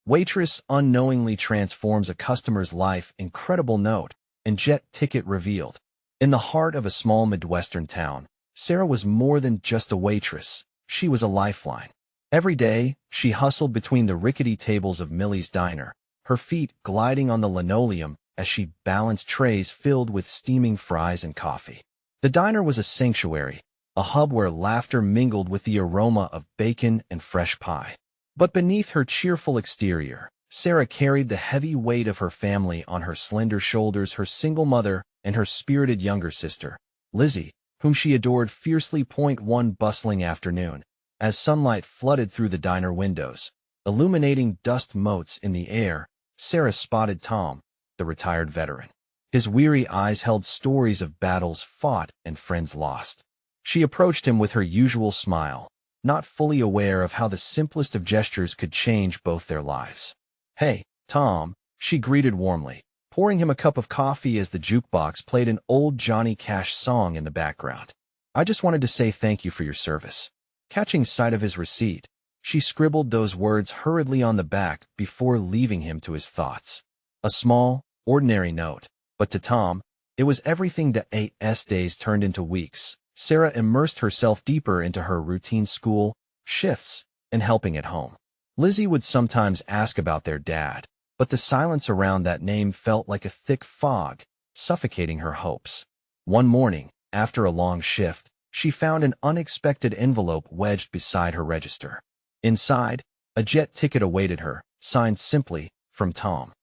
Waitress unknowingly transforms a customer's life. Incredible note, and jet ticket revealed. In the heart of a small Midwestern town, Sarah was more than just a waitress. She was a lifeline. Every day, she hustled between the rickety tables of Millie's diner, her feet gliding on the linoleum as she balanced trays filled with steaming fries and coffee. The diner was a sanctuary, a hub where laughter mingled with the aroma of bacon and fresh pie. But beneath her cheerful exterior, Sarah carried the heavy weight of her family on her slender shoulders, her single mother and her spirited younger sister, Lizzie, whom she adored fiercely. One bustling afternoon, as sunlight flooded through the diner windows, illuminating dust motes in the air, Sarah spotted Tom, the retired veteran. His weary eyes held stories of battles fought and friends lost. She approached him with her usual smile, not fully aware of how the simplest of gestures could change both their lives. "Hey, Tom," she greeted warmly, pouring him a cup of coffee as the jukebox played an old Johnny Cash song in the background. "I just wanted to say thank you for your service." Catching sight of his receipt, she scribbled those words hurriedly on the back before leaving him to his thoughts. A small, ordinary note, but to Tom, it was everything. The 8 days turned into weeks. Sarah immersed herself deeper into her routine: school, shifts, and helping at home. Lizzie would sometimes ask about their dad, but the silence around that name felt like a thick fog, suffocating her hopes. One morning, after a long shift, she found an unexpected envelope wedged beside her register. Inside, a jet ticket awaited her, signed simply, "From Tom."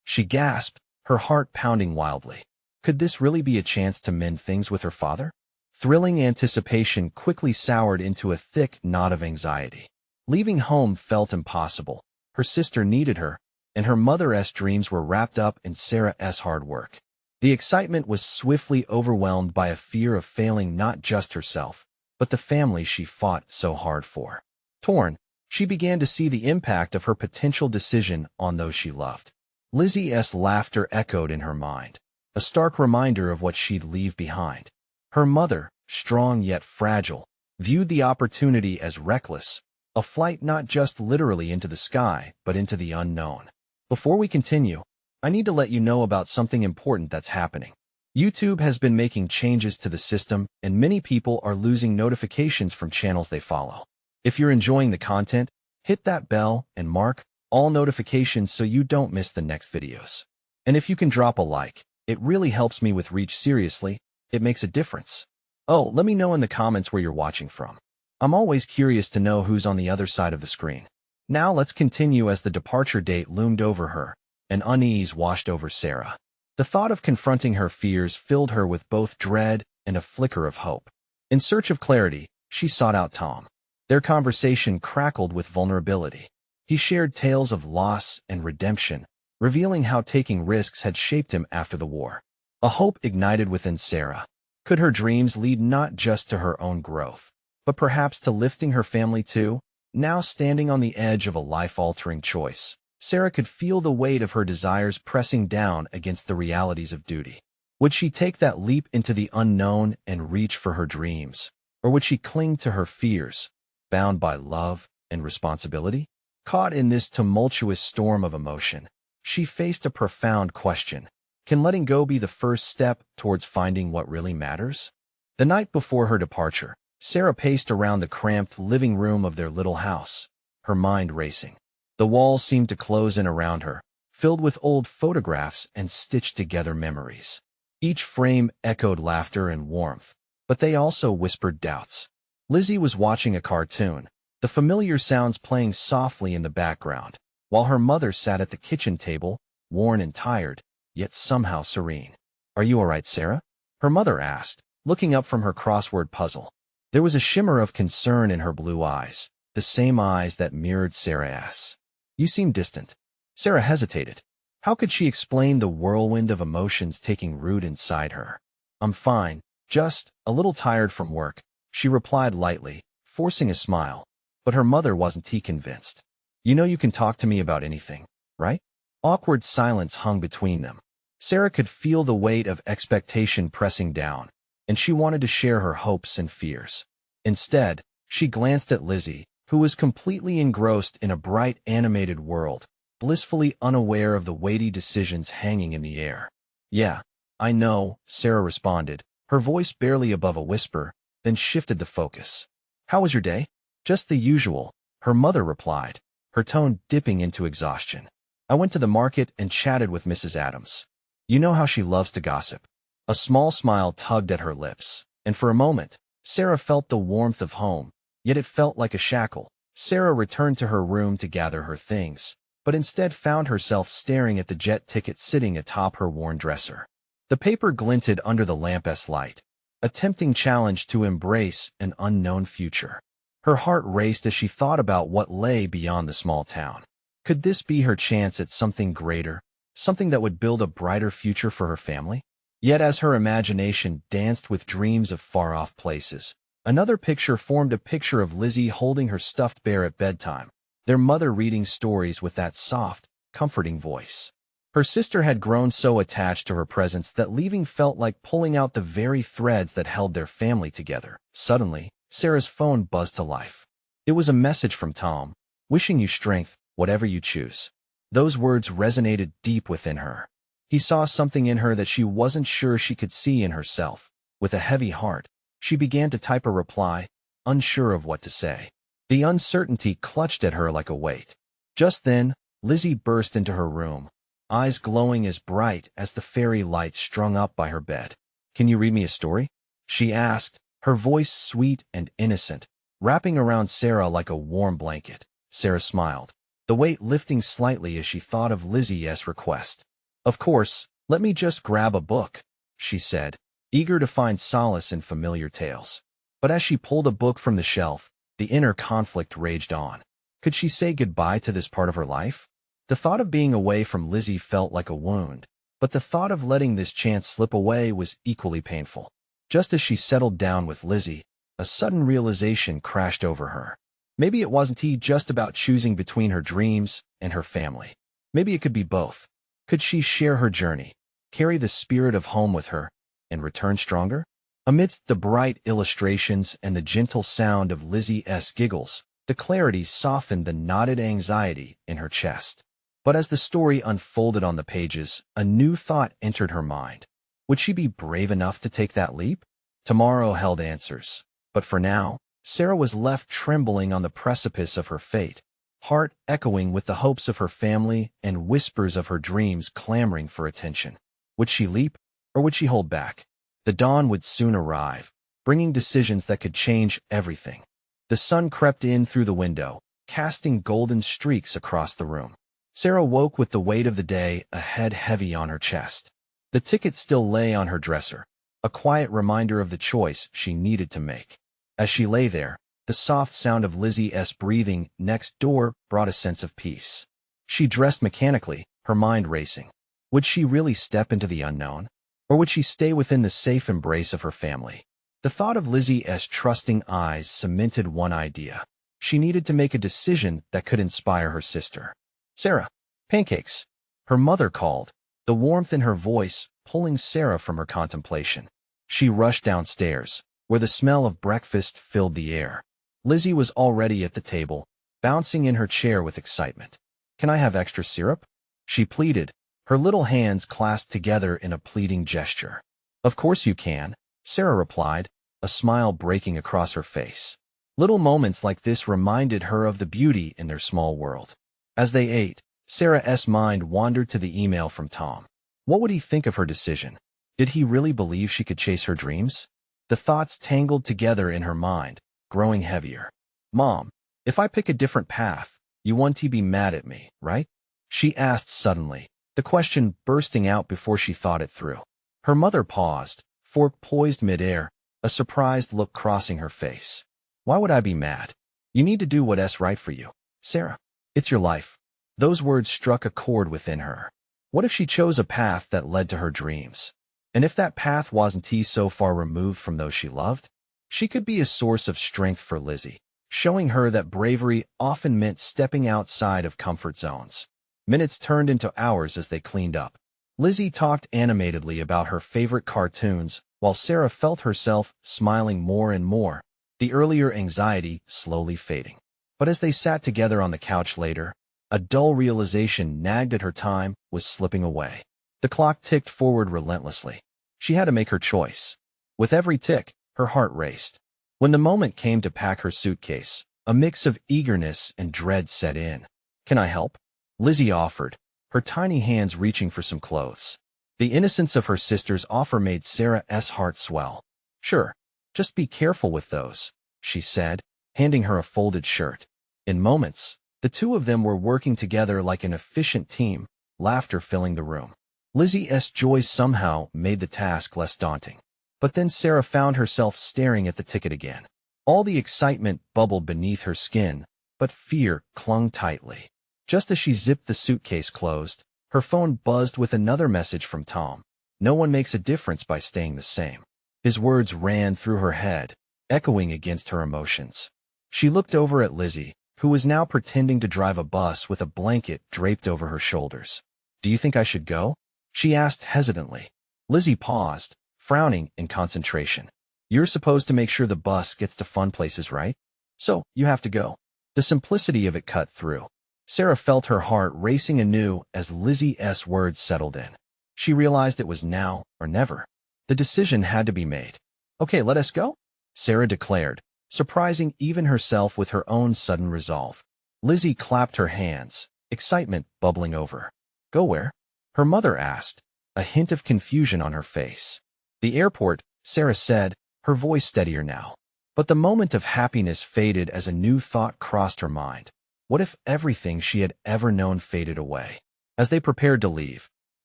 She gasped, her heart pounding wildly. Could this really be a chance to mend things with her father? Thrilling anticipation quickly soured into a thick knot of anxiety. Leaving home felt impossible. Her sister needed her, and her mother's dreams were wrapped up in Sarah's hard work. The excitement was swiftly overwhelmed by a fear of failing not just herself, but the family she fought so hard for. Torn, she began to see the impact of her potential decision on those she loved. Lizzie's laughter echoed in her mind, a stark reminder of what she'd leave behind. Her mother, strong yet fragile, viewed the opportunity as reckless, a flight not just literally into the sky, but into the unknown. Before we continue, I need to let you know about something important that's happening. YouTube has been making changes to the system, and many people are losing notifications from channels they follow. If you're enjoying the content, hit that bell and mark all notifications so you don't miss the next videos. And if you can drop a like, it really helps me with reach. Seriously, it makes a difference. Oh, let me know in the comments where you're watching from. I'm always curious to know who's on the other side of the screen. Now let's continue. As the departure date loomed over her, an unease washed over Sarah. The thought of confronting her fears filled her with both dread and a flicker of hope. In search of clarity, she sought out Tom. Their conversation crackled with vulnerability. He shared tales of loss and redemption, revealing how taking risks had shaped him after the war. A hope ignited within Sarah. Could her dreams lead not just to her own growth, but perhaps to lifting her family too? Now standing on the edge of a life-altering choice, Sarah could feel the weight of her desires pressing down against the realities of duty. Would she take that leap into the unknown and reach for her dreams? Or would she cling to her fears, bound by love and responsibility? Caught in this tumultuous storm of emotion, she faced a profound question. Can letting go be the first step towards finding what really matters? The night before her departure, Sarah paced around the cramped living room of their little house, her mind racing. The walls seemed to close in around her, filled with old photographs and stitched-together memories. Each frame echoed laughter and warmth, but they also whispered doubts. Lizzie was watching a cartoon, the familiar sounds playing softly in the background, while her mother sat at the kitchen table, worn and tired, yet somehow serene. "Are you all right, Sarah?" her mother asked, looking up from her crossword puzzle. There was a shimmer of concern in her blue eyes, the same eyes that mirrored Sarah's. "You seem distant." Sarah hesitated. How could she explain the whirlwind of emotions taking root inside her? "I'm fine, just a little tired from work," she replied lightly, forcing a smile. But her mother wasn't convinced. "You know you can talk to me about anything, right?" Awkward silence hung between them. Sarah could feel the weight of expectation pressing down, and she wanted to share her hopes and fears. Instead, she glanced at Lizzie, who was completely engrossed in a bright animated world, blissfully unaware of the weighty decisions hanging in the air. "Yeah, I know," Sarah responded, her voice barely above a whisper, then shifted the focus. "How was your day?" "Just the usual," her mother replied, her tone dipping into exhaustion. "I went to the market and chatted with Mrs. Adams. You know how she loves to gossip." A small smile tugged at her lips, and for a moment, Sarah felt the warmth of home, yet it felt like a shackle. Sarah returned to her room to gather her things, but instead found herself staring at the jet ticket sitting atop her worn dresser. The paper glinted under the lamp's light, a tempting challenge to embrace an unknown future. Her heart raced as she thought about what lay beyond the small town. Could this be her chance at something greater, something that would build a brighter future for her family? Yet as her imagination danced with dreams of far-off places, another picture formed, a picture of Lizzie holding her stuffed bear at bedtime, their mother reading stories with that soft, comforting voice. Her sister had grown so attached to her presence that leaving felt like pulling out the very threads that held their family together. Suddenly, Sarah's phone buzzed to life. It was a message from Tom, wishing you strength, whatever you choose. Those words resonated deep within her. He saw something in her that she wasn't sure she could see in herself. With a heavy heart, she began to type a reply, unsure of what to say. The uncertainty clutched at her like a weight. Just then, Lizzie burst into her room, eyes glowing as bright as the fairy lights strung up by her bed. "Can you read me a story?" she asked, her voice sweet and innocent, wrapping around Sarah like a warm blanket. Sarah smiled, the weight lifting slightly as she thought of Lizzie's request. "Of course, let me just grab a book," she said, eager to find solace in familiar tales. But as she pulled a book from the shelf, the inner conflict raged on. Could she say goodbye to this part of her life? The thought of being away from Lizzie felt like a wound, but the thought of letting this chance slip away was equally painful. Just as she settled down with Lizzie, a sudden realization crashed over her. Maybe it wasn't just about choosing between her dreams and her family. Maybe it could be both. Could she share her journey, carry the spirit of home with her, and return stronger? Amidst the bright illustrations and the gentle sound of Lizzie's giggles, the clarity softened the knotted anxiety in her chest. But as the story unfolded on the pages, a new thought entered her mind. Would she be brave enough to take that leap? Tomorrow held answers. But for now, Sarah was left trembling on the precipice of her fate, heart echoing with the hopes of her family and whispers of her dreams clamoring for attention. Would she leap, or would she hold back? The dawn would soon arrive, bringing decisions that could change everything. The sun crept in through the window, casting golden streaks across the room. Sarah woke with the weight of the day, a head heavy on her chest. The ticket still lay on her dresser, a quiet reminder of the choice she needed to make. As she lay there, the soft sound of Lizzie's breathing next door brought a sense of peace. She dressed mechanically, her mind racing. Would she really step into the unknown? Or would she stay within the safe embrace of her family? The thought of Lizzie's trusting eyes cemented one idea. She needed to make a decision that could inspire her sister. "Sarah, pancakes," her mother called, the warmth in her voice pulling Sarah from her contemplation. She rushed downstairs, where the smell of breakfast filled the air. Lizzie was already at the table, bouncing in her chair with excitement. "Can I have extra syrup?" she pleaded, her little hands clasped together in a pleading gesture. "Of course you can," Sarah replied, a smile breaking across her face. Little moments like this reminded her of the beauty in their small world. As they ate, Sarah's mind wandered to the email from Tom. What would he think of her decision? Did he really believe she could chase her dreams? The thoughts tangled together in her mind, growing heavier. "Mom, if I pick a different path, you won't be mad at me, right?" she asked suddenly, the question bursting out before she thought it through. Her mother paused, fork poised midair, a surprised look crossing her face. "Why would I be mad? You need to do what's right for you, Sarah. It's your life." Those words struck a chord within her. What if she chose a path that led to her dreams? And if that path wasn't so far removed from those she loved? She could be a source of strength for Lizzie, showing her that bravery often meant stepping outside of comfort zones. Minutes turned into hours as they cleaned up. Lizzie talked animatedly about her favorite cartoons, while Sarah felt herself smiling more and more, the earlier anxiety slowly fading. But as they sat together on the couch later, A dull realization nagged at her. Time was slipping away. The clock ticked forward relentlessly. She had to make her choice. With every tick, her heart raced. When the moment came to pack her suitcase, a mix of eagerness and dread set in. "Can I help?" Lizzie offered, her tiny hands reaching for some clothes. The innocence of her sister's offer made Sarah's heart swell. "Sure, just be careful with those," she said, handing her a folded shirt. In moments, the two of them were working together like an efficient team, laughter filling the room. Lizzie's joy somehow made the task less daunting. But then Sarah found herself staring at the ticket again. All the excitement bubbled beneath her skin, but fear clung tightly. Just as she zipped the suitcase closed, her phone buzzed with another message from Tom. "No one makes a difference by staying the same." His words ran through her head, echoing against her emotions. She looked over at Lizzie, who was now pretending to drive a bus with a blanket draped over her shoulders. "Do you think I should go?" she asked hesitantly. Lizzie paused, frowning in concentration. "You're supposed to make sure the bus gets to fun places, right? So, you have to go." The simplicity of it cut through. Sarah felt her heart racing anew as Lizzie's words settled in. She realized it was now or never. The decision had to be made. "Okay, let us go," Sarah declared, surprising even herself with her own sudden resolve. Lizzie clapped her hands, excitement bubbling over. "Go where?" her mother asked, a hint of confusion on her face. "The airport," Sarah said, her voice steadier now. But the moment of happiness faded as a new thought crossed her mind. What if everything she had ever known faded away? As they prepared to leave,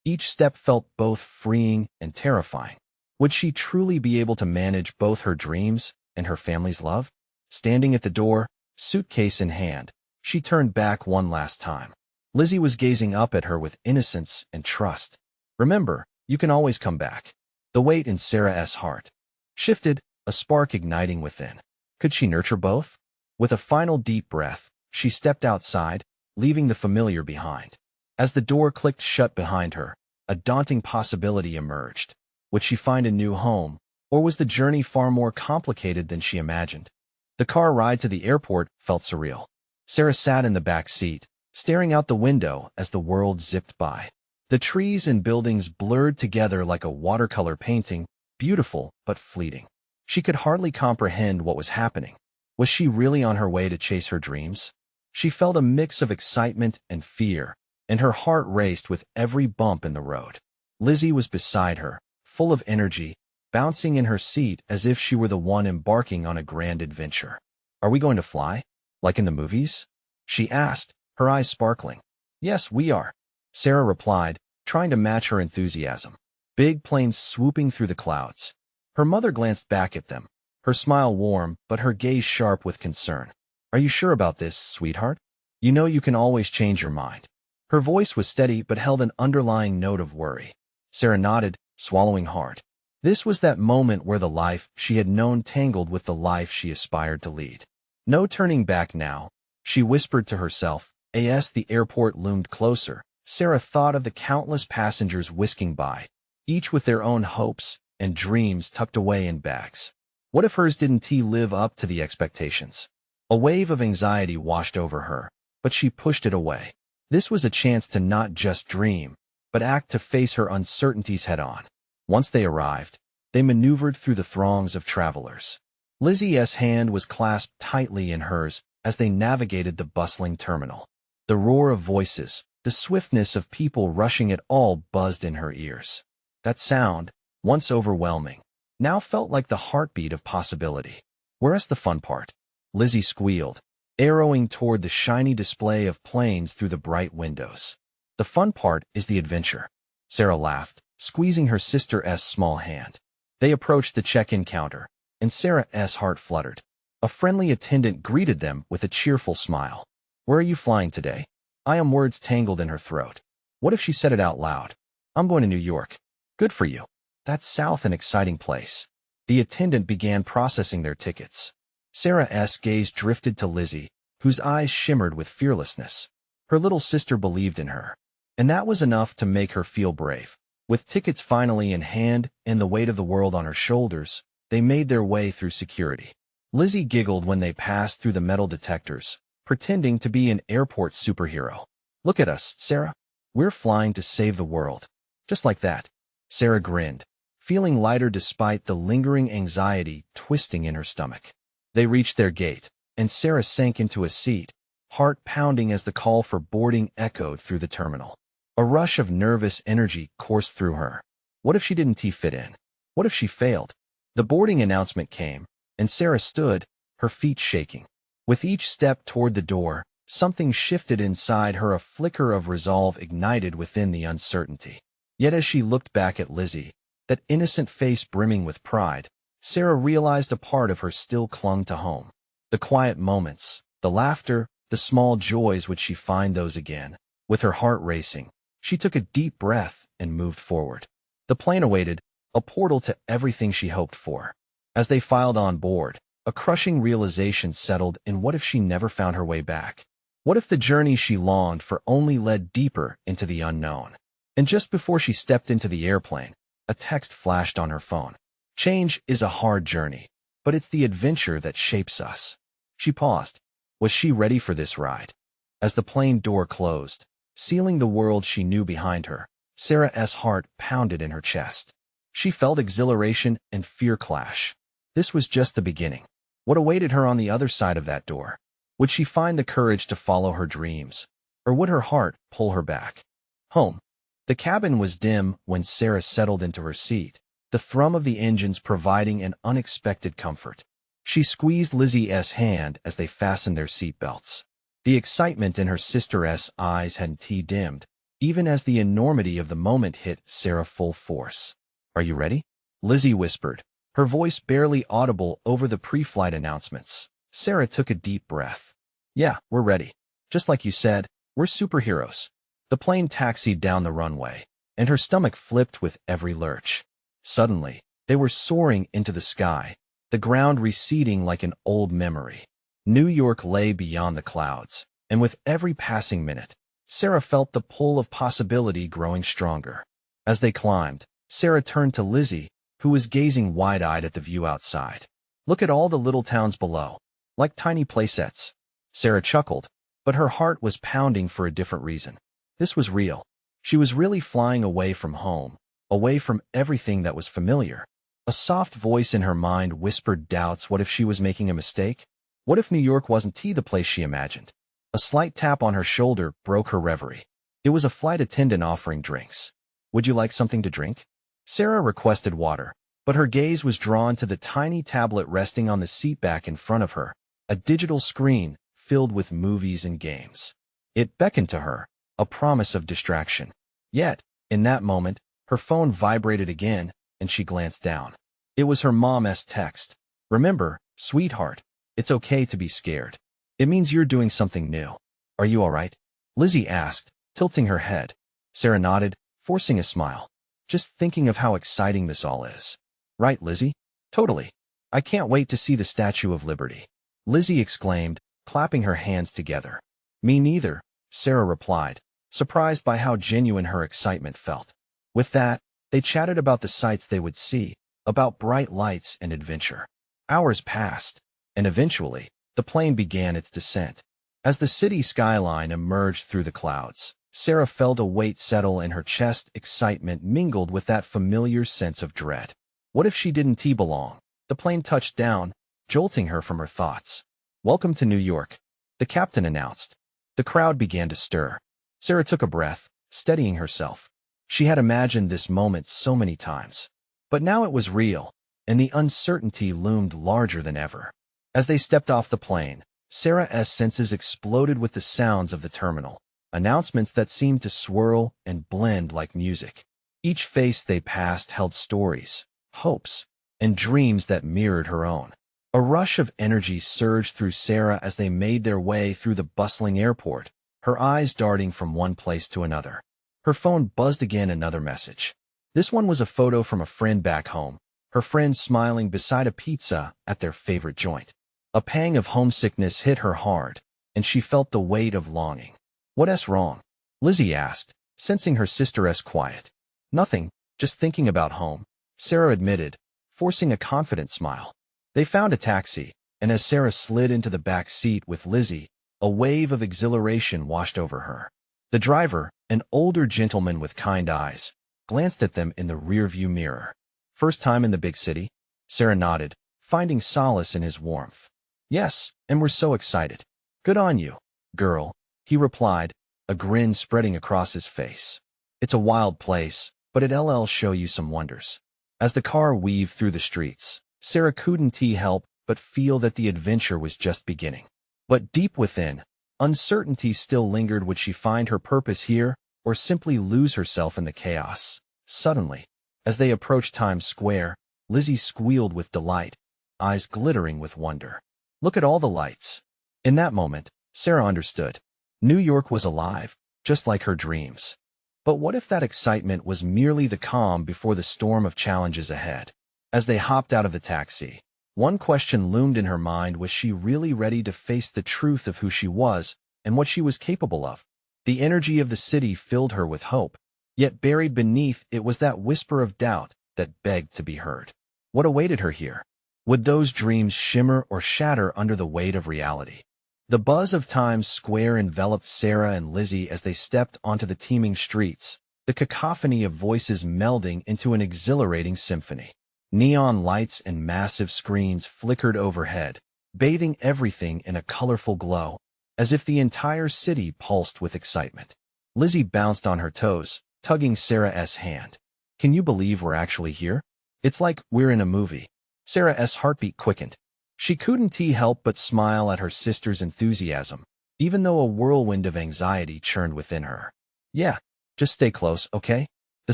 each step felt both freeing and terrifying. Would she truly be able to manage both her dreams and her family's love? Standing at the door, suitcase in hand, she turned back one last time. Lizzie was gazing up at her with innocence and trust. "Remember, you can always come back." The weight in Sarah's heart shifted, a spark igniting within. Could she nurture both? With a final deep breath, she stepped outside, leaving the familiar behind. As the door clicked shut behind her, a daunting possibility emerged. Would she find a new home, or was the journey far more complicated than she imagined? The car ride to the airport felt surreal. Sarah sat in the back seat, staring out the window as the world zipped by. The trees and buildings blurred together like a watercolor painting, beautiful but fleeting. She could hardly comprehend what was happening. Was she really on her way to chase her dreams? She felt a mix of excitement and fear, and her heart raced with every bump in the road. Lizzie was beside her, full of energy, bouncing in her seat as if she were the one embarking on a grand adventure. "Are we going to fly? Like in the movies?" she asked, her eyes sparkling. "Yes, we are," Sarah replied, trying to match her enthusiasm. Big planes swooping through the clouds. Her mother glanced back at them, her smile warm but her gaze sharp with concern. "Are you sure about this, sweetheart? You know you can always change your mind." Her voice was steady but held an underlying note of worry. Sarah nodded, swallowing hard. This was that moment where the life she had known tangled with the life she aspired to lead. No turning back now, she whispered to herself. As the airport loomed closer, Sarah thought of the countless passengers whisking by, each with their own hopes and dreams tucked away in bags. What if hers didn't live up to the expectations? A wave of anxiety washed over her, but she pushed it away. This was a chance to not just dream, but act, to face her uncertainties head-on. Once they arrived, they maneuvered through the throngs of travelers. Lizzie's hand was clasped tightly in hers as they navigated the bustling terminal. The roar of voices, the swiftness of people rushing it all buzzed in her ears. That sound, once overwhelming, now felt like the heartbeat of possibility. "Where's the fun part?" Lizzie squealed, arrowing toward the shiny display of planes through the bright windows. "The fun part is the adventure," Sarah laughed, squeezing her sister's small hand. They approached the check-in counter, and Sarah's heart fluttered. A friendly attendant greeted them with a cheerful smile. "Where are you flying today?" Words tangled in her throat. What if she said it out loud? "I'm going to New York." "Good for you. That's south, an exciting place." The attendant began processing their tickets. Sarah's gaze drifted to Lizzie, whose eyes shimmered with fearlessness. Her little sister believed in her, and that was enough to make her feel brave. With tickets finally in hand and the weight of the world on her shoulders, they made their way through security. Lizzie giggled when they passed through the metal detectors, pretending to be an airport superhero. Look at us, Sarah. We're flying to save the world. Just like that. Sarah grinned, feeling lighter despite the lingering anxiety twisting in her stomach. They reached their gate, and Sarah sank into a seat, heart pounding as the call for boarding echoed through the terminal. A rush of nervous energy coursed through her. What if she didn't fit in? What if she failed? The boarding announcement came, and Sarah stood, her feet shaking. With each step toward the door, something shifted inside her, a flicker of resolve ignited within the uncertainty. Yet as she looked back at Lizzie, that innocent face brimming with pride, Sarah realized a part of her still clung to home. The quiet moments, the laughter, the small joys. Would she find those again? With her heart racing, she took a deep breath and moved forward. The plane awaited, a portal to everything she hoped for. As they filed on board, a crushing realization settled in. What if she never found her way back? What if the journey she longed for only led deeper into the unknown? And just before she stepped into the airplane, a text flashed on her phone. Change is a hard journey, but it's the adventure that shapes us. She paused. Was she ready for this ride? As the plane door closed, sealing the world she knew behind her, Sarah's heart pounded in her chest. She felt exhilaration and fear clash. This was just the beginning. What awaited her on the other side of that door? Would she find the courage to follow her dreams? Or would her heart pull her back? Home. The cabin was dim when Sarah settled into her seat, the thrum of the engines providing an unexpected comfort. She squeezed Lizzie's hand as they fastened their seatbelts. The excitement in her sister's eyes hadn't dimmed, even as the enormity of the moment hit Sarah full force. Are you ready? Lizzie whispered, her voice barely audible over the pre-flight announcements. Sarah took a deep breath. Yeah, we're ready. Just like you said, we're superheroes. The plane taxied down the runway, and her stomach flipped with every lurch. Suddenly, they were soaring into the sky, the ground receding like an old memory. New York lay beyond the clouds, and with every passing minute, Sarah felt the pull of possibility growing stronger. As they climbed, Sarah turned to Lizzie, who was gazing wide-eyed at the view outside. Look at all the little towns below, like tiny playsets. Sarah chuckled, but her heart was pounding for a different reason. This was real. She was really flying away from home, away from everything that was familiar. A soft voice in her mind whispered doubts. What if she was making a mistake? What if New York wasn't the place she imagined? A slight tap on her shoulder broke her reverie. It was a flight attendant offering drinks. Would you like something to drink? Sarah requested water, but her gaze was drawn to the tiny tablet resting on the seat back in front of her, a digital screen filled with movies and games. It beckoned to her, a promise of distraction. Yet, in that moment, her phone vibrated again, and she glanced down. It was her mom's text. Remember, sweetheart, it's okay to be scared. It means you're doing something new. Are you all right? Lizzie asked, tilting her head. Sarah nodded, forcing a smile. Just thinking of how exciting this all is. Right, Lizzie? Totally. I can't wait to see the Statue of Liberty. Lizzie exclaimed, clapping her hands together. Me neither, Sarah replied, surprised by how genuine her excitement felt. With that, they chatted about the sights they would see, about bright lights and adventure. Hours passed, and eventually, the plane began its descent. As the city skyline emerged through the clouds, Sarah felt a weight settle in her chest. Excitement mingled with that familiar sense of dread. What if she didn't belong? The plane touched down, jolting her from her thoughts. Welcome to New York, the captain announced. The crowd began to stir. Sarah took a breath, steadying herself. She had imagined this moment so many times. But now it was real, and the uncertainty loomed larger than ever. As they stepped off the plane, Sarah's senses exploded with the sounds of the terminal, announcements that seemed to swirl and blend like music. Each face they passed held stories, hopes, and dreams that mirrored her own. A rush of energy surged through Sarah as they made their way through the bustling airport, her eyes darting from one place to another. Her phone buzzed again, another message. This one was a photo from a friend back home, her friend smiling beside a pizza at their favorite joint. A pang of homesickness hit her hard, and she felt the weight of longing. What's wrong? Lizzie asked, sensing her sister's quiet. Nothing, just thinking about home, Sarah admitted, forcing a confident smile. They found a taxi, and as Sarah slid into the back seat with Lizzie, a wave of exhilaration washed over her. The driver, an older gentleman with kind eyes, glanced at them in the rearview mirror. First time in the big city? Sarah nodded, finding solace in his warmth. Yes, and we're so excited. Good on you, girl, he replied, a grin spreading across his face. It's a wild place, but it'll show you some wonders. As the car weaved through the streets, Sarah couldn't help but feel that the adventure was just beginning. But deep within, uncertainty still lingered. Would she find her purpose here, or simply lose herself in the chaos? Suddenly, as they approached Times Square, Lizzie squealed with delight, eyes glittering with wonder. Look at all the lights. In that moment, Sarah understood. New York was alive, just like her dreams. But what if that excitement was merely the calm before the storm of challenges ahead? As they hopped out of the taxi, one question loomed in her mind: was she really ready to face the truth of who she was and what she was capable of? The energy of the city filled her with hope, yet buried beneath it was that whisper of doubt that begged to be heard. What awaited her here? Would those dreams shimmer or shatter under the weight of reality? The buzz of Times Square enveloped Sarah and Lizzie as they stepped onto the teeming streets, the cacophony of voices melding into an exhilarating symphony. Neon lights and massive screens flickered overhead, bathing everything in a colorful glow, as if the entire city pulsed with excitement. Lizzie bounced on her toes, tugging Sarah's hand. Can you believe we're actually here? It's like we're in a movie. Sarah's heartbeat quickened. She couldn't help but smile at her sister's enthusiasm, even though a whirlwind of anxiety churned within her. Yeah, just stay close, okay? The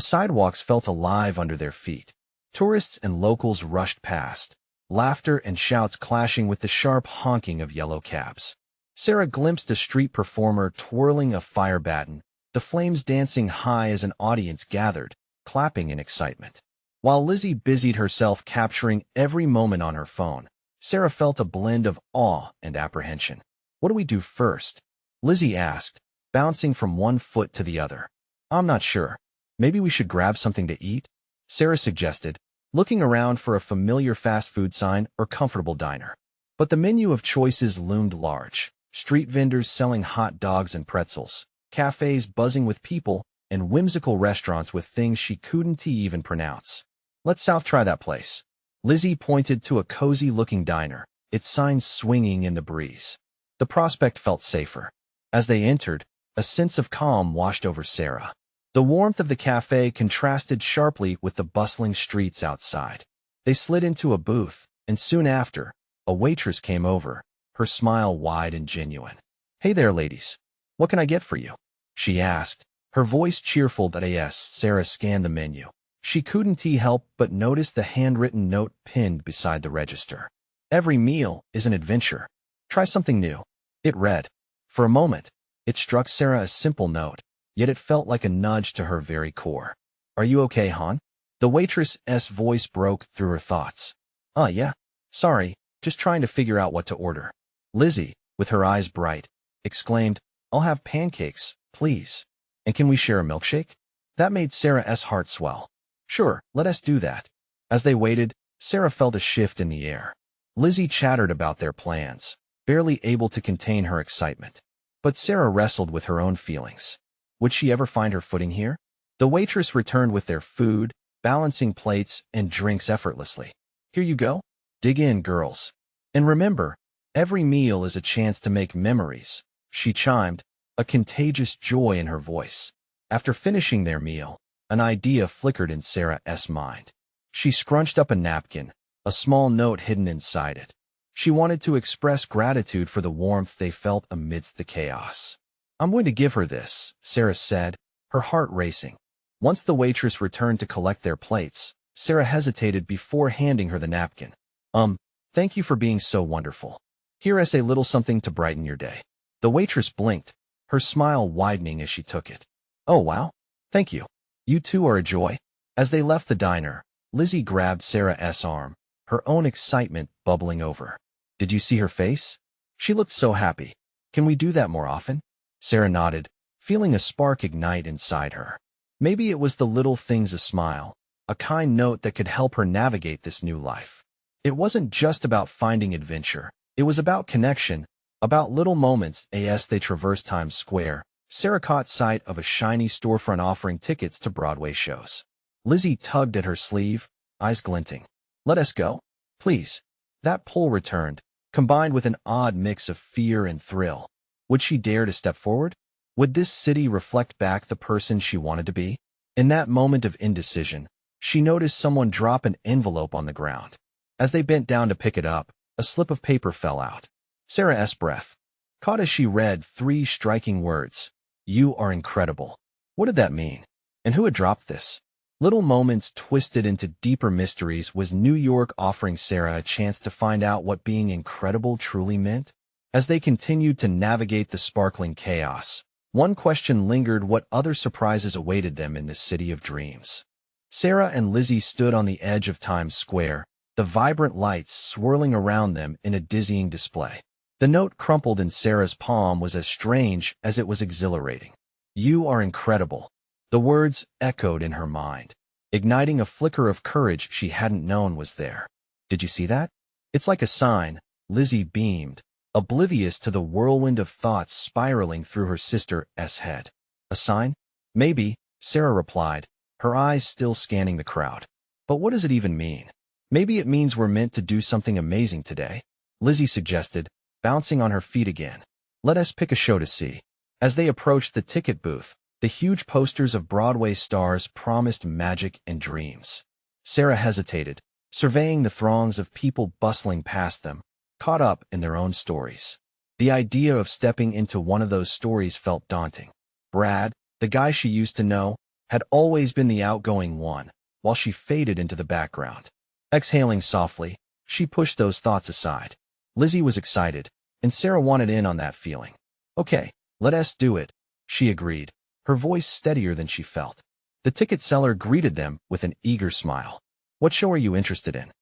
sidewalks felt alive under their feet. Tourists and locals rushed past, laughter and shouts clashing with the sharp honking of yellow cabs. Sarah glimpsed a street performer twirling a fire baton, the flames dancing high as an audience gathered, clapping in excitement. While Lizzie busied herself capturing every moment on her phone, Sarah felt a blend of awe and apprehension. What do we do first? Lizzie asked, bouncing from one foot to the other. I'm not sure. Maybe we should grab something to eat? Sarah suggested, looking around for a familiar fast food sign or comfortable diner. But the menu of choices loomed large. Street vendors selling hot dogs and pretzels, cafes buzzing with people, and whimsical restaurants with things she couldn't even pronounce. Let's try that place. Lizzie pointed to a cozy-looking diner, its signs swinging in the breeze. The prospect felt safer. As they entered, a sense of calm washed over Sarah. The warmth of the cafe contrasted sharply with the bustling streets outside. They slid into a booth, and soon after, a waitress came over, her smile wide and genuine. Hey there, ladies. What can I get for you? She asked, her voice cheerful. As Sarah scanned the menu, she couldn't help but notice the handwritten note pinned beside the register. Every meal is an adventure. Try something new. It read. For a moment, it struck Sarah a simple note, yet it felt like a nudge to her very core. Are you okay, hon? The waitress's voice broke through her thoughts. Yeah. Sorry, just trying to figure out what to order. Lizzie, with her eyes bright, exclaimed, I'll have pancakes, please. And can we share a milkshake? That made Sarah's heart swell. Sure, let us do that. As they waited, Sarah felt a shift in the air. Lizzie chattered about their plans, barely able to contain her excitement. But Sarah wrestled with her own feelings. Would she ever find her footing here? The waitress returned with their food, balancing plates and drinks effortlessly. Here you go. Dig in, girls. And remember, every meal is a chance to make memories, she chimed, a contagious joy in her voice. After finishing their meal, an idea flickered in Sarah's mind. She scrunched up a napkin, a small note hidden inside it. She wanted to express gratitude for the warmth they felt amidst the chaos. I'm going to give her this, Sarah said, her heart racing. Once the waitress returned to collect their plates, Sarah hesitated before handing her the napkin. Thank you for being so wonderful. Here is a little something to brighten your day. The waitress blinked, her smile widening as she took it. Oh wow, thank you. You two are a joy. As they left the diner, Lizzie grabbed Sarah's arm, her own excitement bubbling over. Did you see her face? She looked so happy. Can we do that more often? Sarah nodded, feeling a spark ignite inside her. Maybe it was the little things, a smile, a kind note that could help her navigate this new life. It wasn't just about finding adventure. It was about connection, about little moments as they traversed Times Square. Sarah caught sight of a shiny storefront offering tickets to Broadway shows. Lizzie tugged at her sleeve, eyes glinting. "Let us go, please." That pull returned, combined with an odd mix of fear and thrill. Would she dare to step forward? Would this city reflect back the person she wanted to be? In that moment of indecision, she noticed someone drop an envelope on the ground. As they bent down to pick it up, a slip of paper fell out. Sarah's breath caught as she read 3 striking words. "You are incredible." What did that mean? And who had dropped this? Little moments twisted into deeper mysteries. Was New York offering Sarah a chance to find out what being incredible truly meant? As they continued to navigate the sparkling chaos, one question lingered: what other surprises awaited them in this city of dreams? Sarah and Lizzie stood on the edge of Times Square, the vibrant lights swirling around them in a dizzying display. The note crumpled in Sarah's palm was as strange as it was exhilarating. "You are incredible." The words echoed in her mind, igniting a flicker of courage she hadn't known was there. "Did you see that? It's like a sign," Lizzie beamed, oblivious to the whirlwind of thoughts spiraling through her sister's head. "A sign? Maybe," Sarah replied, her eyes still scanning the crowd. "But what does it even mean?" "Maybe it means we're meant to do something amazing today," Lizzie suggested, bouncing on her feet again. "Let us pick a show to see." As they approached the ticket booth, the huge posters of Broadway stars promised magic and dreams. Sarah hesitated, surveying the throngs of people bustling past them, caught up in their own stories. The idea of stepping into one of those stories felt daunting. Brad, the guy she used to know, had always been the outgoing one, while she faded into the background. Exhaling softly, she pushed those thoughts aside. Lizzie was excited, and Sarah wanted in on that feeling. "Okay, let us do it," she agreed, her voice steadier than she felt. The ticket seller greeted them with an eager smile. "What show are you interested in?"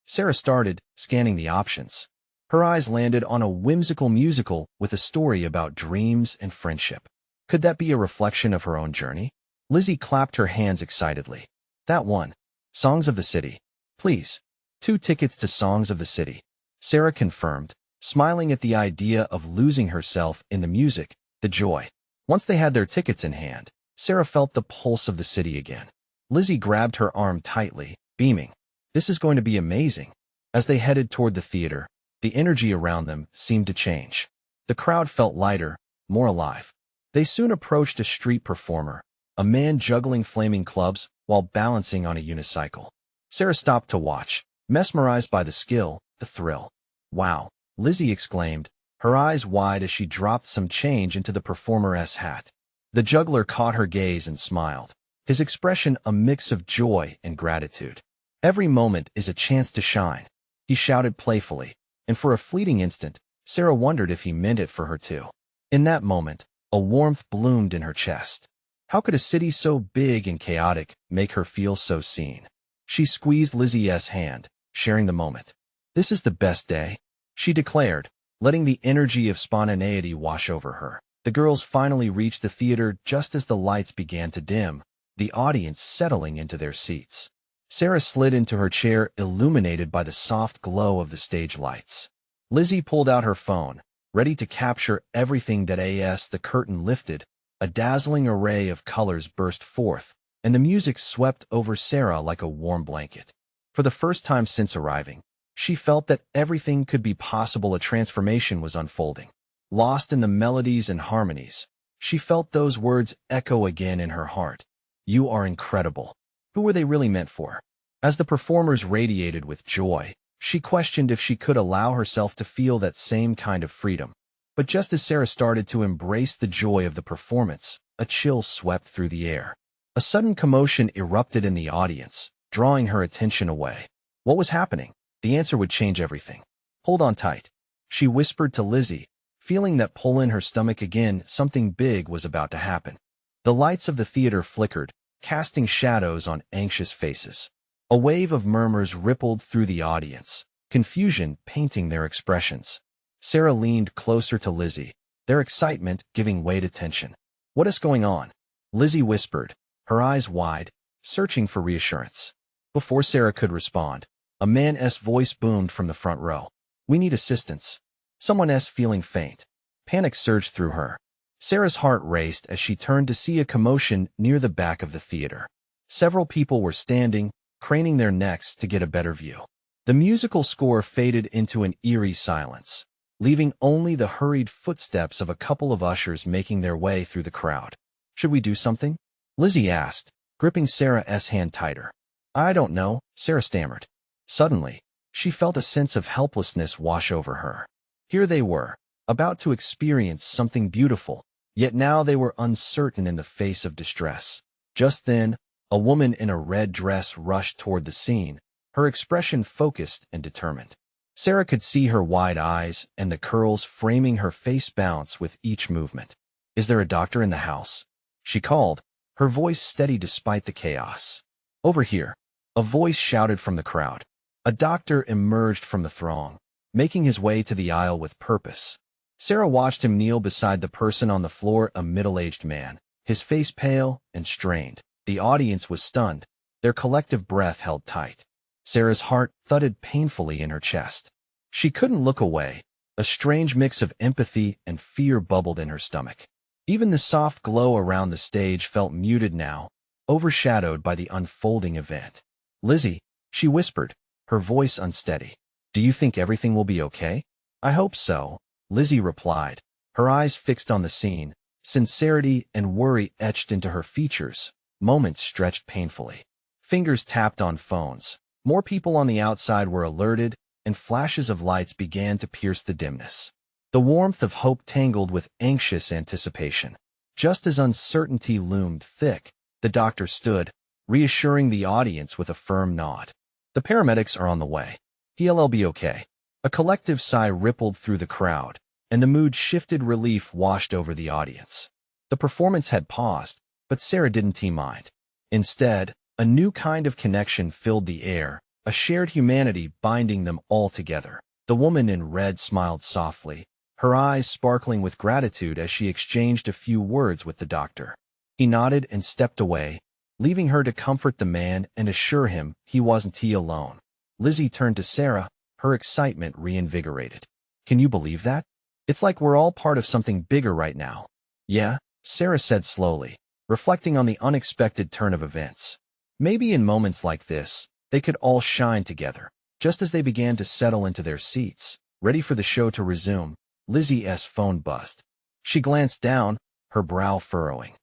Sarah started, scanning the options. Her eyes landed on a whimsical musical with a story about dreams and friendship. Could that be a reflection of her own journey? Lizzie clapped her hands excitedly. "That one. Songs of the City. Please. 2 tickets to Songs of the City," Sarah confirmed, smiling at the idea of losing herself in the music, the joy. Once they had their tickets in hand, Sarah felt the pulse of the city again. Lizzie grabbed her arm tightly, beaming. "This is going to be amazing." As they headed toward the theater, the energy around them seemed to change. The crowd felt lighter, more alive. They soon approached a street performer, a man juggling flaming clubs while balancing on a unicycle. Sarah stopped to watch, mesmerized by the skill, the thrill. "Wow," Lizzie exclaimed, her eyes wide as she dropped some change into the performer's hat. The juggler caught her gaze and smiled, his expression a mix of joy and gratitude. "Every moment is a chance to shine," he shouted playfully, and for a fleeting instant, Sarah wondered if he meant it for her too. In that moment, a warmth bloomed in her chest. How could a city so big and chaotic make her feel so seen? She squeezed Lizzie's hand, sharing the moment. "This is the best day," she declared, letting the energy of spontaneity wash over her. The girls finally reached the theater just as the lights began to dim, the audience settling into their seats. Sarah slid into her chair, illuminated by the soft glow of the stage lights. Lizzie pulled out her phone, ready to capture everything that as the curtain lifted, a dazzling array of colors burst forth, and the music swept over Sarah like a warm blanket. For the first time since arriving, she felt that everything could be possible. A transformation was unfolding. Lost in the melodies and harmonies, she felt those words echo again in her heart. "You are incredible." Who were they really meant for? As the performers radiated with joy, she questioned if she could allow herself to feel that same kind of freedom. But just as Sarah started to embrace the joy of the performance, a chill swept through the air. A sudden commotion erupted in the audience, drawing her attention away. What was happening? The answer would change everything. "Hold on tight," she whispered to Lizzie, feeling that pull in her stomach again. Something big was about to happen. The lights of the theater flickered, casting shadows on anxious faces. A wave of murmurs rippled through the audience, confusion painting their expressions. Sarah leaned closer to Lizzie, their excitement giving way to tension. "What is going on?" Lizzie whispered, her eyes wide, searching for reassurance. Before Sarah could respond, a man's voice boomed from the front row. "We need assistance. Someone's feeling faint." Panic surged through her. Sarah's heart raced as she turned to see a commotion near the back of the theater. Several people were standing, craning their necks to get a better view. The musical score faded into an eerie silence, leaving only the hurried footsteps of a couple of ushers making their way through the crowd. "Should we do something?" Lizzie asked, gripping Sarah's hand tighter. "I don't know," Sarah stammered. Suddenly, she felt a sense of helplessness wash over her. Here they were, about to experience something beautiful, yet now they were uncertain in the face of distress. Just then, a woman in a red dress rushed toward the scene, her expression focused and determined. Sarah could see her wide eyes and the curls framing her face bounce with each movement. "Is there a doctor in the house?" she called, her voice steady despite the chaos. "Over here," a voice shouted from the crowd. A doctor emerged from the throng, making his way to the aisle with purpose. Sarah watched him kneel beside the person on the floor, a middle-aged man, his face pale and strained. The audience was stunned, their collective breath held tight. Sarah's heart thudded painfully in her chest. She couldn't look away. A strange mix of empathy and fear bubbled in her stomach. Even the soft glow around the stage felt muted now, overshadowed by the unfolding event. "Lizzie," she whispered, her voice unsteady. "Do you think everything will be okay?" "I hope so," Lizzie replied, her eyes fixed on the scene, sincerity and worry etched into her features. Moments stretched painfully. Fingers tapped on phones. More people on the outside were alerted, and flashes of lights began to pierce the dimness. The warmth of hope tangled with anxious anticipation. Just as uncertainty loomed thick, the doctor stood, reassuring the audience with a firm nod. "The paramedics are on the way. He'll be okay." A collective sigh rippled through the crowd, and the mood shifted. Relief washed over the audience. The performance had paused, but Sarah didn't mind. Instead, a new kind of connection filled the air, a shared humanity binding them all together. The woman in red smiled softly, her eyes sparkling with gratitude as she exchanged a few words with the doctor. He nodded and stepped away, leaving her to comfort the man and assure him he wasn't alone. Lizzie turned to Sarah, her excitement reinvigorated. "Can you believe that? It's like we're all part of something bigger right now." "Yeah," Sarah said slowly, reflecting on the unexpected turn of events. Maybe in moments like this, they could all shine together. Just as they began to settle into their seats, ready for the show to resume, Lizzie's phone buzzed. She glanced down, her brow furrowing.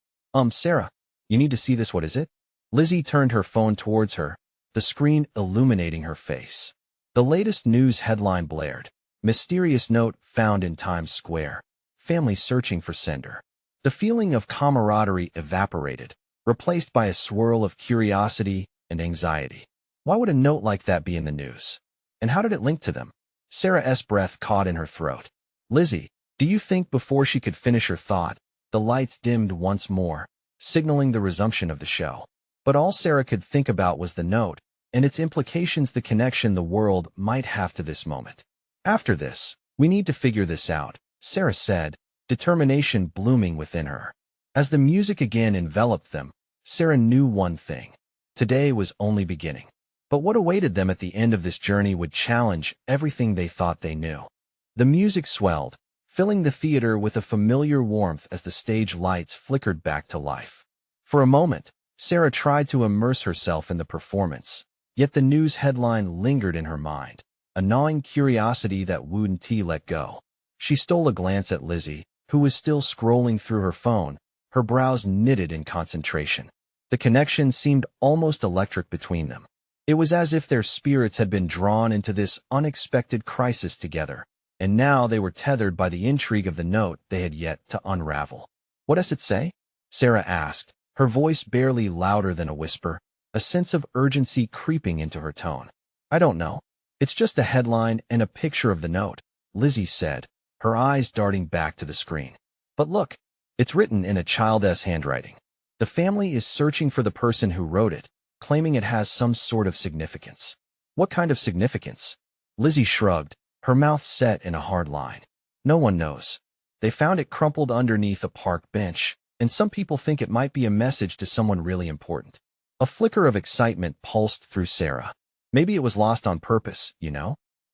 Sarah, you need to see this. What is it?" Lizzie turned her phone towards her, the screen illuminating her face. The latest news headline blared. "Mysterious note found in Times Square. Family searching for sender." The feeling of camaraderie evaporated, replaced by a swirl of curiosity and anxiety. Why would a note like that be in the news? And how did it link to them? Sarah's breath caught in her throat. "Lizzie, do you think?" Before she could finish her thought, the lights dimmed once more, signaling the resumption of the show. But all Sarah could think about was the note, and its implications, the connection the world might have to this moment. "After this, we need to figure this out," Sarah said, determination blooming within her. As the music again enveloped them, Sarah knew one thing. Today was only beginning. But what awaited them at the end of this journey would challenge everything they thought they knew. The music swelled, filling the theater with a familiar warmth as the stage lights flickered back to life. For a moment, Sarah tried to immerse herself in the performance, yet the news headline lingered in her mind, a gnawing curiosity that wouldn't let go. She stole a glance at Lizzie, who was still scrolling through her phone, her brows knitted in concentration. The connection seemed almost electric between them. It was as if their spirits had been drawn into this unexpected crisis together, and now they were tethered by the intrigue of the note they had yet to unravel. "What does it say?" Sarah asked, her voice barely louder than a whisper, a sense of urgency creeping into her tone. "I don't know. It's just a headline and a picture of the note," Lizzie said, her eyes darting back to the screen. "But look, it's written in a child's handwriting. The family is searching for the person who wrote it, claiming it has some sort of significance." "What kind of significance?" Lizzie shrugged, her mouth set in a hard line. "No one knows. They found it crumpled underneath a park bench, and some people think it might be a message to someone really important." A flicker of excitement pulsed through Sarah. Maybe it was lost on purpose,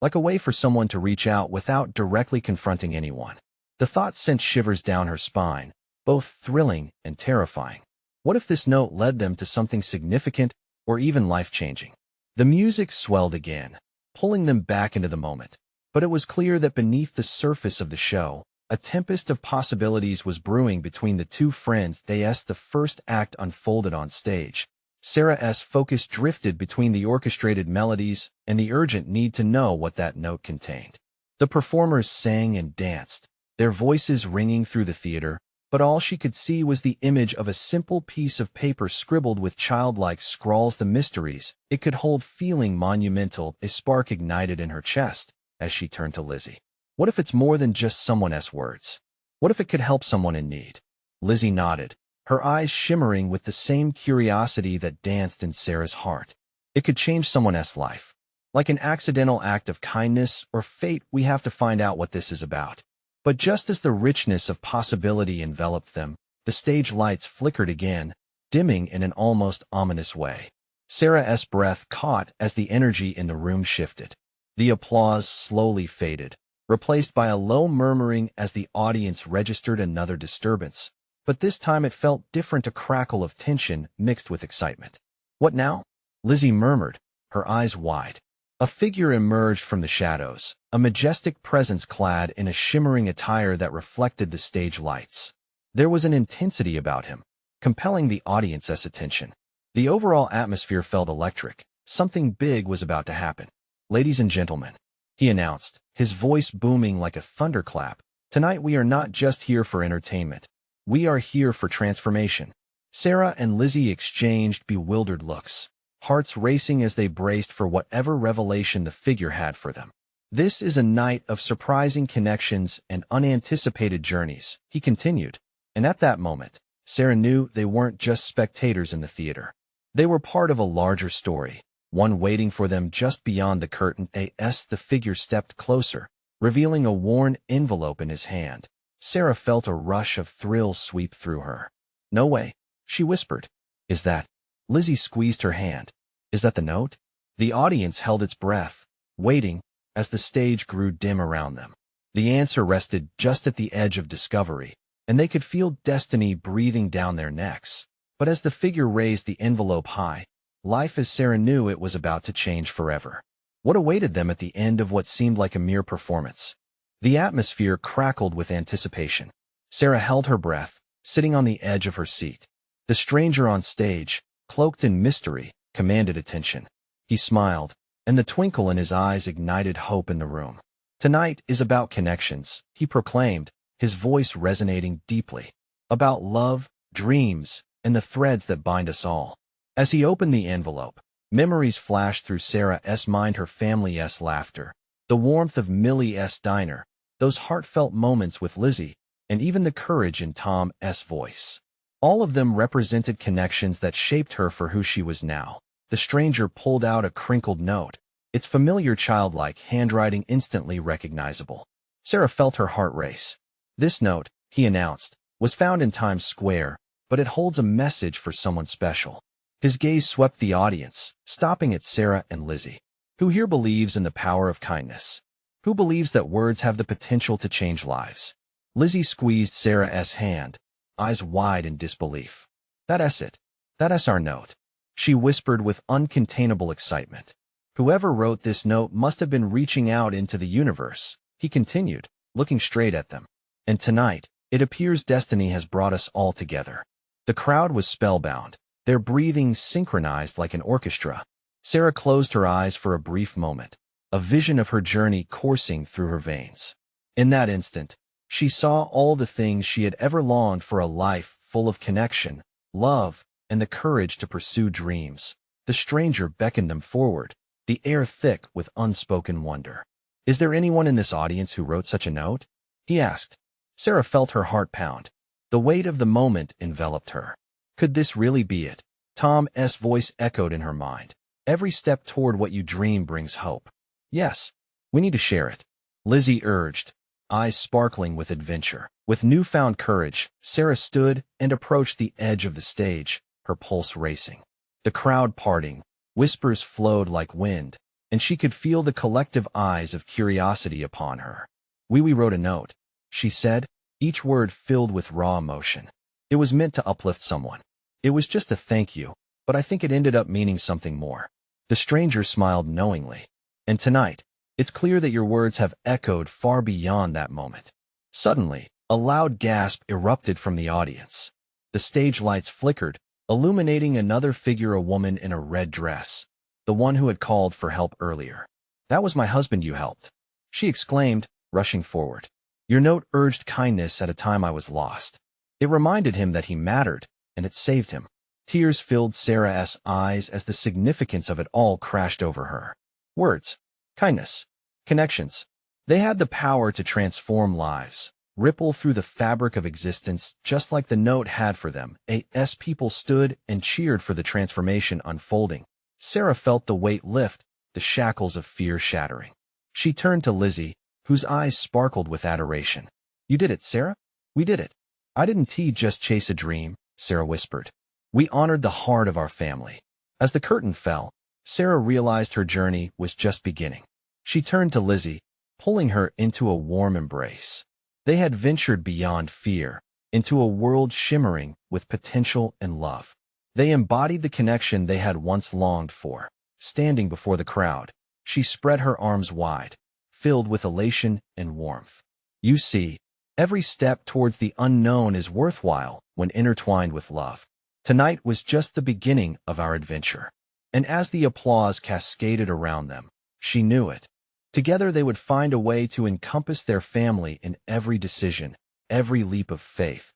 like a way for someone to reach out without directly confronting anyone. The The thought sent shivers down her spine, both thrilling and terrifying. What if this note led them to something significant or even life-changing? The music swelled again, pulling them back into the moment. But it was clear that beneath the surface of the show, a tempest of possibilities was brewing between the two friends as the first act unfolded on stage. Sarah's focus drifted between the orchestrated melodies and the urgent need to know what that note contained. The performers sang and danced, their voices ringing through the theater, but all she could see was the image of a simple piece of paper scribbled with childlike scrawls. The mysteries it could hold feeling monumental. A spark ignited in her chest as she turned to Lizzie. What if it's more than just someone's words? What if it could help someone in need? Lizzie nodded, her eyes shimmering with the same curiosity that danced in Sarah's heart. It could change someone's life. Like an accidental act of kindness or fate, we have to find out what this is about. But just as the richness of possibility enveloped them, the stage lights flickered again, dimming in an almost ominous way. Sarah's breath caught as the energy in the room shifted. The applause slowly faded, replaced by a low murmuring as the audience registered another disturbance. But this time it felt different, a crackle of tension mixed with excitement. "What now?" Lizzie murmured, her eyes wide. A figure emerged from the shadows, a majestic presence clad in a shimmering attire that reflected the stage lights. There was an intensity about him, compelling the audience's attention. The overall atmosphere felt electric. Something big was about to happen. "Ladies and gentlemen," he announced, his voice booming like a thunderclap, "tonight we are not just here for entertainment. We are here for transformation." Sarah and Lizzie exchanged bewildered looks, hearts racing as they braced for whatever revelation the figure had for them. "This is a night of surprising connections and unanticipated journeys," he continued. And at that moment, Sarah knew they weren't just spectators in the theater. They were part of a larger story, one waiting for them just beyond the curtain. The figure stepped closer, revealing a worn envelope in his hand. Sarah felt a rush of thrill sweep through her. "No way," she whispered. "Is that?" Lizzie squeezed her hand. "Is that the note?" The audience held its breath, waiting, as the stage grew dim around them. The answer rested just at the edge of discovery, and they could feel destiny breathing down their necks. But as the figure raised the envelope high, life as Sarah knew it was about to change forever. What awaited them at the end of what seemed like a mere performance? The atmosphere crackled with anticipation. Sarah held her breath, sitting on the edge of her seat. The stranger on stage, cloaked in mystery, commanded attention. He smiled, and the twinkle in his eyes ignited hope in the room. "Tonight is about connections," he proclaimed, his voice resonating deeply. "About love, dreams, and the threads that bind us all." As he opened the envelope, memories flashed through Sarah's mind, her family's laughter, the warmth of Millie's diner, those heartfelt moments with Lizzie, and even the courage in Tom's voice. All of them represented connections that shaped her for who she was now. The stranger pulled out a crinkled note, its familiar childlike handwriting instantly recognizable. Sarah felt her heart race. "This note," he announced, "was found in Times Square, but it holds a message for someone special." His gaze swept the audience, stopping at Sarah and Lizzie. "Who here believes in the power of kindness? Who believes that words have the potential to change lives?" Lizzie squeezed Sarah's hand, eyes wide in disbelief. "That's it. That's our note," she whispered with uncontainable excitement. "Whoever wrote this note must have been reaching out into the universe," he continued, looking straight at them. "And tonight, it appears destiny has brought us all together." The crowd was spellbound, their breathing synchronized like an orchestra. Sarah closed her eyes for a brief moment, a vision of her journey coursing through her veins. In that instant, she saw all the things she had ever longed for: a life full of connection, love, and the courage to pursue dreams. The stranger beckoned them forward, the air thick with unspoken wonder. "Is there anyone in this audience who wrote such a note?" he asked. Sarah felt her heart pound. The weight of the moment enveloped her. Could this really be it? Tom's voice echoed in her mind. "Every step toward what you dream brings hope." "Yes, we need to share it," Lizzie urged, eyes sparkling with adventure. With newfound courage, Sarah stood and approached the edge of the stage, her pulse racing. The crowd parting, whispers flowed like wind, and she could feel the collective eyes of curiosity upon her. We wrote a note," she said, each word filled with raw emotion. It was meant to uplift someone. It was just a thank you, but I think it ended up meaning something more. The stranger smiled knowingly. And tonight, it's clear that your words have echoed far beyond that moment. Suddenly, a loud gasp erupted from the audience. The stage lights flickered, illuminating another figure, a woman in a red dress, the one who had called for help earlier. "That was my husband you helped," she exclaimed, rushing forward. "Your note urged kindness at a time I was lost. It reminded him that he mattered, and it saved him." Tears filled Sarah's eyes as the significance of it all crashed over her. Words, kindness, connections. They had the power to transform lives, ripple through the fabric of existence just like the note had for them. As people stood and cheered for the transformation unfolding, Sarah felt the weight lift, the shackles of fear shattering. She turned to Lizzie, whose eyes sparkled with adoration. "You did it, Sarah. We did it." "I didn't just chase a dream," Sarah whispered. "We honored the heart of our family." As the curtain fell, Sarah realized her journey was just beginning. She turned to Lizzie, pulling her into a warm embrace. They had ventured beyond fear, into a world shimmering with potential and love. They embodied the connection they had once longed for. Standing before the crowd, she spread her arms wide, filled with elation and warmth. "You see, every step towards the unknown is worthwhile when intertwined with love. Tonight was just the beginning of our adventure." And as the applause cascaded around them, she knew it. Together they would find a way to encompass their family in every decision, every leap of faith.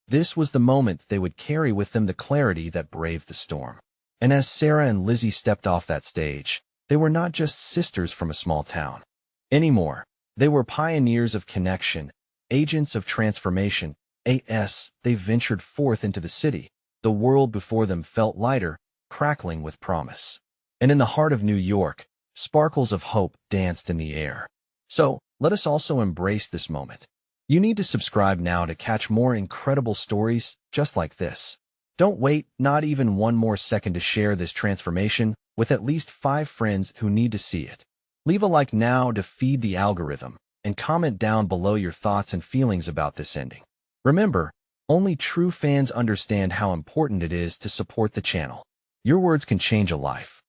This was the moment they would carry with them the clarity that braved the storm. And as Sarah and Lizzie stepped off that stage, they were not just sisters from a small town anymore. They were pioneers of connection, agents of transformation. They ventured forth into the city. The world before them felt lighter, crackling with promise. And in the heart of New York, sparkles of hope danced in the air. So, let us also embrace this moment. You need to subscribe now to catch more incredible stories just like this. Don't wait not even one more second to share this transformation with at least 5 friends who need to see it. Leave a like now to feed the algorithm, and comment down below your thoughts and feelings about this ending. Remember, only true fans understand how important it is to support the channel. Your words can change a life.